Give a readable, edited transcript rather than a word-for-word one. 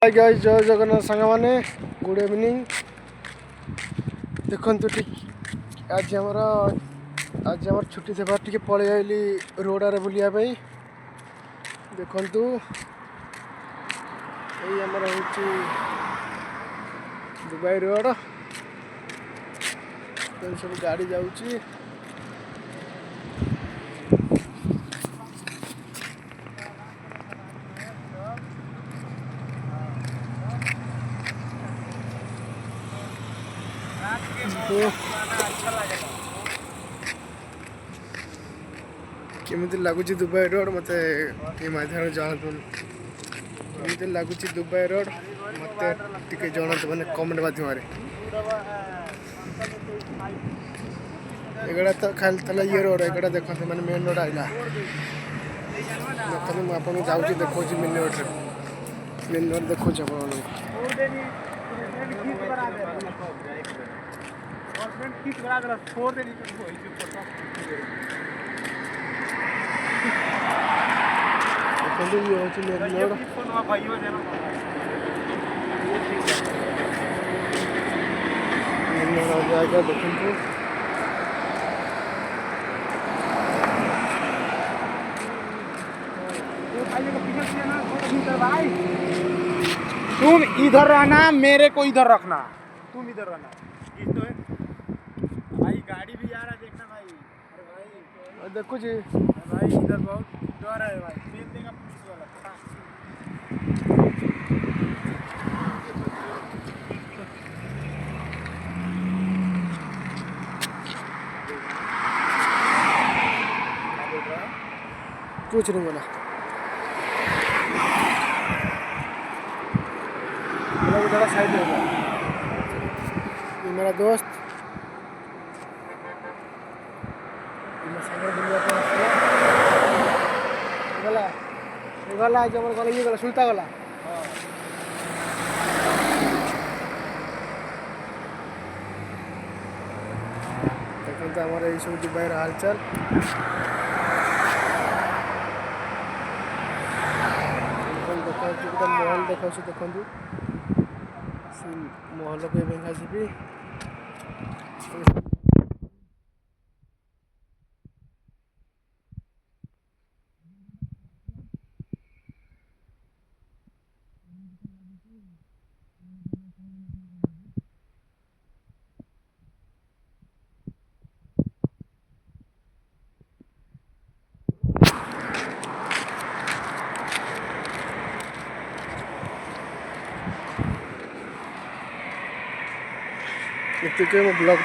Hi guys, जय जगन्नाथ सांग मैंने गुड इवनिंग। देखु ठीक आज आम छुट्टी थे टे पलि आइली रोड आरे बुलायापाई। देखु यमर हूँ दुबई रोड, सब गाड़ी जाऊँगी। केमी लगुच दुबई रोड मत माध्यम जानतु केमी लगुच दुबई रोड मत जानतु मैंने कमेंट माध्यम। एगड़ा तो खाली था ये रोड, एगड़ा देखते मैंने मेन रोड आइला देखते मुझे जाऊँगी देखो मेन रोड देखो देखो ये हूँ मेन रोड। जाएगा देखो तुम इधर रहना, मेरे को इधर रखना, तुम इधर रहना। तो है भाई, गाड़ी भी आ रहा है देखना भाई। अरे भाई देखो जी भाई, इधर बहुत डर है भाई, फेल देगा पुलिस वाला। कुछ नहीं बोला, थोड़ा साइड हो गया। ये मेरा दोस्त गला ये गला सुलता गला। देखते हमारे ये सब दुबई हालचाल। देखा महल देखा देखु महल को भेंगा जी। ब्लॉग